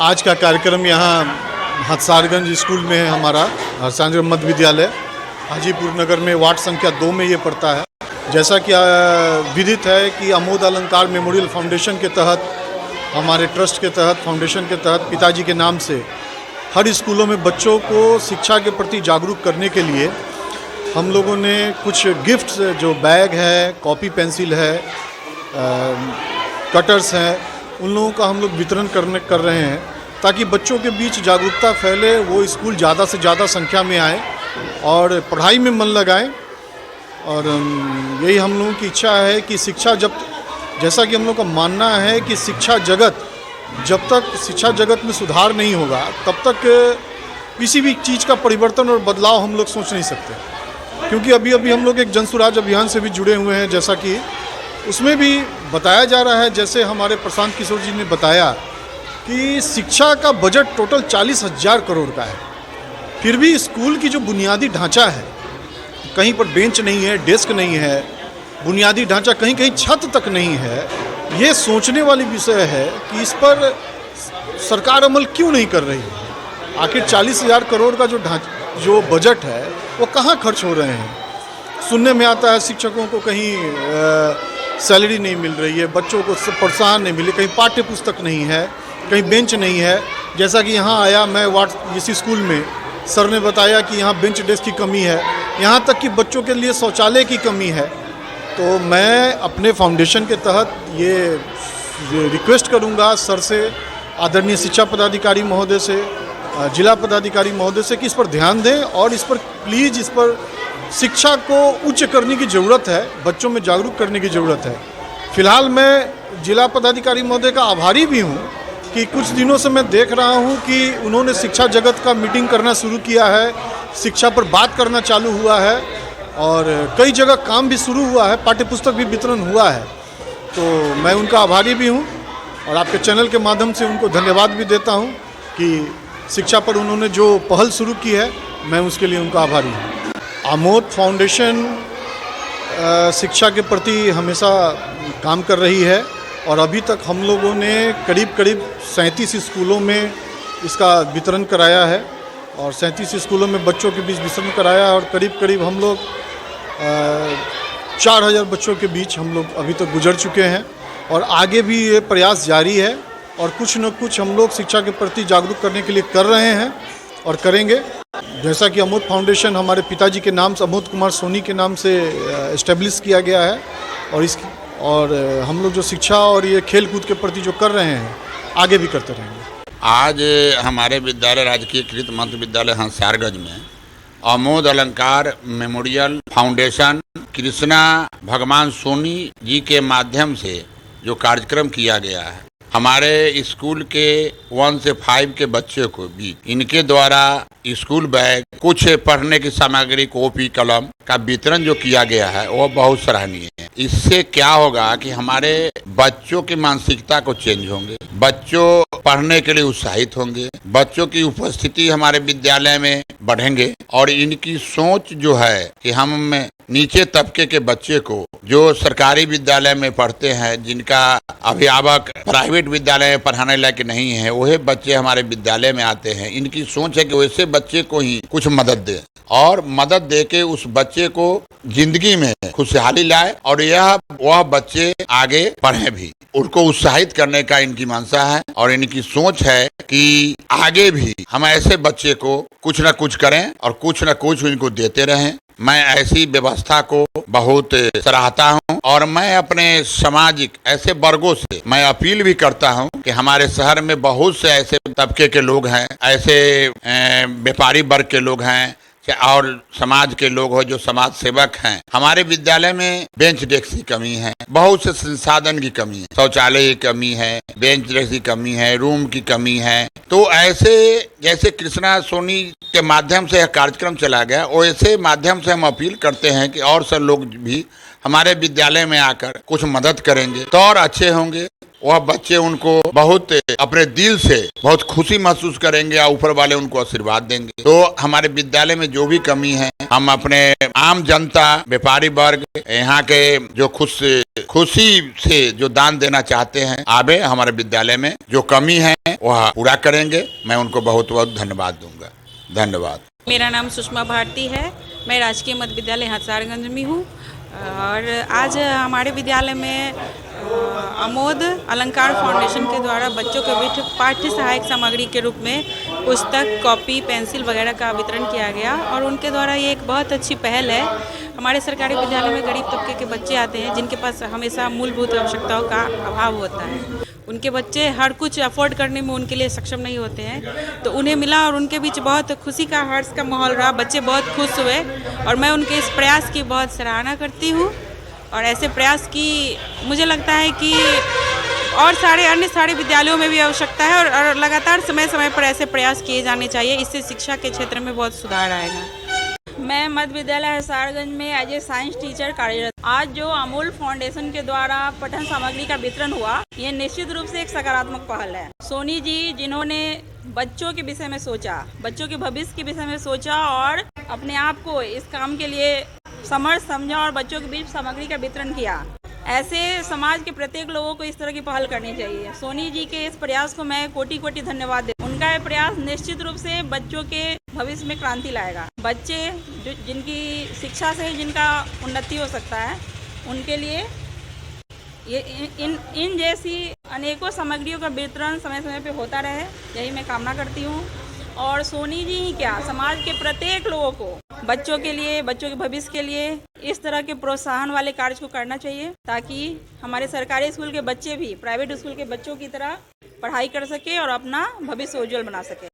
आज का कार्यक्रम यहाँ हथसारगंज स्कूल में है। हमारा हथसारगंज मध्य विद्यालय हाजीपुर नगर में वार्ड संख्या 2 में ये पड़ता है। जैसा कि विदित है कि अमोद अलंकार मेमोरियल फाउंडेशन के तहत, हमारे ट्रस्ट के तहत, फाउंडेशन के तहत पिताजी के नाम से हर स्कूलों में बच्चों को शिक्षा के प्रति जागरूक करने के लिए हम लोगों ने कुछ गिफ्ट्स, जो बैग है, कॉपी पेंसिल है, कटर्स हैं, उन लोगों का हम लोग वितरण कर रहे हैं ताकि बच्चों के बीच जागरूकता फैले, वो स्कूल ज़्यादा से ज़्यादा संख्या में आए और पढ़ाई में मन लगाएं। और यही हम लोगों की इच्छा है कि शिक्षा जैसा कि हम लोग का मानना है कि जब तक शिक्षा जगत में सुधार नहीं होगा तब तक किसी भी चीज़ का परिवर्तन और बदलाव हम लोग सोच नहीं सकते। क्योंकि अभी हम लोग एक जनसुराज अभियान से भी जुड़े हुए हैं, जैसा कि उसमें भी बताया जा रहा है, जैसे हमारे प्रशांत किशोर जी ने बताया कि शिक्षा का बजट टोटल 40,000 करोड़ का है। फिर भी स्कूल की जो बुनियादी ढांचा है, कहीं पर बेंच नहीं है, डेस्क नहीं है, बुनियादी ढांचा कहीं कहीं छत तक नहीं है, ये सोचने वाली विषय है कि इस पर सरकार अमल क्यों नहीं कर रही है। आखिर 40,000 करोड़ का जो बजट है वो कहाँ खर्च हो रहे हैं। सुनने में आता है शिक्षकों को कहीं सैलरी नहीं मिल रही है, बच्चों को प्रोत्साहन नहीं मिले, कहीं पाठ्य पुस्तक नहीं है, कहीं बेंच नहीं है। जैसा कि यहाँ आया मैं इसी स्कूल में, सर ने बताया कि यहाँ बेंच डेस्क की कमी है, यहाँ तक कि बच्चों के लिए शौचालय की कमी है। तो मैं अपने फाउंडेशन के तहत ये रिक्वेस्ट करूँगा सर से, आदरणीय शिक्षा पदाधिकारी महोदय से, जिला पदाधिकारी महोदय से कि इस पर ध्यान दें और इस पर प्लीज़, इस पर शिक्षा को उच्च करने की ज़रूरत है, बच्चों में जागरूक करने की ज़रूरत है। फिलहाल मैं जिला पदाधिकारी महोदय का आभारी भी हूँ कि कुछ दिनों से मैं देख रहा हूँ कि उन्होंने शिक्षा जगत का मीटिंग करना शुरू किया है, शिक्षा पर बात करना चालू हुआ है और कई जगह काम भी शुरू हुआ है, पाठ्यपुस्तक भी वितरण हुआ है। तो मैं उनका आभारी भी हूँ और आपके चैनल के माध्यम से उनको धन्यवाद भी देता हूँ कि शिक्षा पर उन्होंने जो पहल शुरू की है, मैं उसके लिए उनका आभारी हूँ। अमोद फाउंडेशन शिक्षा के प्रति हमेशा काम कर रही है और अभी तक हम लोगों ने करीब 37 स्कूलों में इसका वितरण कराया है और 37 स्कूलों में बच्चों के बीच वितरण कराया और करीब हम लोग 4,000 बच्चों के बीच हम लोग अभी तक गुजर चुके हैं और आगे भी ये प्रयास जारी है और कुछ न कुछ हम लोग शिक्षा के प्रति जागरूक करने के लिए कर रहे हैं और करेंगे। जैसा कि अमोद फाउंडेशन हमारे पिताजी के नाम से, अमोद कुमार सोनी के नाम से इस्टेब्लिश किया गया है और हम लोग जो शिक्षा और ये खेल कूद के प्रति जो कर रहे हैं आगे भी करते रहेंगे। आज हमारे विद्यालय राजकीय कृत मध्य विद्यालय हथसारगंज में अमोद अलंकार मेमोरियल फाउंडेशन कृष्णा भगवान सोनी जी के माध्यम से जो कार्यक्रम किया गया है, हमारे स्कूल के 1 से 5 के बच्चे को भी इनके द्वारा स्कूल बैग, कुछ पढ़ने की सामग्री, कॉपी कलम का वितरण जो किया गया है वो बहुत सराहनीय है। इससे क्या होगा कि हमारे बच्चों की मानसिकता को चेंज होंगे, बच्चों पढ़ने के लिए उत्साहित होंगे, बच्चों की उपस्थिति हमारे विद्यालय में बढ़ेंगे और इनकी सोच जो है कि हम नीचे तबके के बच्चे को जो सरकारी विद्यालय में पढ़ते हैं, जिनका अभिभावक प्राइवेट विद्यालय में पढ़ाने लायक नहीं है, वही बच्चे हमारे विद्यालय में आते हैं। इनकी सोच है कि वैसे बच्चे को ही कुछ मदद दे और मदद दे के उस बच्चे को जिंदगी में खुशहाली लाए और वह बच्चे आगे पढ़े भी। उनको उत्साहित करने का इनकी मंशा है और इनकी सोच है कि आगे भी हम ऐसे बच्चे को कुछ न कुछ करें और कुछ न कुछ इनको देते रहें। मैं ऐसी व्यवस्था को बहुत सराहता हूं और मैं अपने सामाजिक ऐसे वर्गों से मैं अपील भी करता हूं कि हमारे शहर में बहुत से ऐसे तबके के लोग हैं, ऐसे व्यापारी वर्ग के लोग हैं और समाज के लोग हो जो समाज सेवक हैं। हमारे विद्यालय में बेंच डेस्क की कमी है, बहुत से संसाधन की कमी है, शौचालय की कमी है, बेंच डेस्क की कमी है, रूम की कमी है। तो ऐसे जैसे कृष्णा सोनी के माध्यम से यह कार्यक्रम चला गया, वैसे माध्यम से हम अपील करते हैं कि और सब लोग भी हमारे विद्यालय में आकर कुछ मदद करेंगे तो और अच्छे होंगे। वह बच्चे उनको बहुत अपने दिल से बहुत खुशी महसूस करेंगे और ऊपर वाले उनको आशीर्वाद देंगे। तो हमारे विद्यालय में जो भी कमी है, हम अपने आम जनता, व्यापारी वर्ग, यहाँ के जो खुशी से जो दान देना चाहते हैं, आवे हमारे विद्यालय में जो कमी है वह पूरा करेंगे। मैं उनको बहुत बहुत धन्यवाद दूंगा। धन्यवाद। मेरा नाम सुषमा भारती है। मैं राजकीय मध्य विद्यालय हंसारगंज में हूँ और आज हमारे विद्यालय में अमोद अलंकार फाउंडेशन के द्वारा बच्चों के बीच पाठ्य सहायक सामग्री के रूप में पुस्तक, कॉपी, पेंसिल वगैरह का वितरण किया गया और उनके द्वारा ये एक बहुत अच्छी पहल है। हमारे सरकारी विद्यालय में गरीब तबके के बच्चे आते हैं जिनके पास हमेशा मूलभूत आवश्यकताओं का अभाव होता है। उनके बच्चे हर कुछ अफोर्ड करने में उनके लिए सक्षम नहीं होते हैं, तो उन्हें मिला और उनके बीच बहुत खुशी का, हर्ष का माहौल रहा। बच्चे बहुत खुश हुए और मैं उनके इस प्रयास की बहुत सराहना करती हूँ और ऐसे प्रयास की मुझे लगता है कि और अन्य सारे विद्यालयों में भी आवश्यकता है और लगातार समय समय पर ऐसे प्रयास किए जाने चाहिए। इससे शिक्षा के क्षेत्र में बहुत सुधार आएगा। मैं मध्य विद्यालय हंसारगंज में एज ए साइंस टीचर कार्यरत। आज जो अमूल फाउंडेशन के द्वारा पठन सामग्री का वितरण हुआ, ये निश्चित रूप से एक सकारात्मक पहल है। सोनी जी जिन्होंने बच्चों के विषय में सोचा, बच्चों के भविष्य के विषय में सोचा और अपने आप को इस काम के लिए समर्थ समझा और बच्चों के बीच सामग्री का वितरण किया। ऐसे समाज के प्रत्येक लोगों को इस तरह की पहल करनी चाहिए। सोनी जी के इस प्रयास को मैं कोटि कोटि धन्यवाद देती हूं। उनका ये प्रयास निश्चित रूप से बच्चों के भविष्य में क्रांति लाएगा। बच्चे जो जिनकी शिक्षा से जिनका उन्नति हो सकता है, उनके लिए ये इन जैसी अनेकों सामग्रियों का वितरण समय समय पे होता रहे, यही मैं कामना करती हूँ। और सोनी जी ही क्या, समाज के प्रत्येक लोगों को बच्चों के लिए, बच्चों के भविष्य के लिए इस तरह के प्रोत्साहन वाले कार्य को करना चाहिए ताकि हमारे सरकारी स्कूल के बच्चे भी प्राइवेट स्कूल के बच्चों की तरह पढ़ाई कर सके और अपना भविष्य उज्जवल बना सके।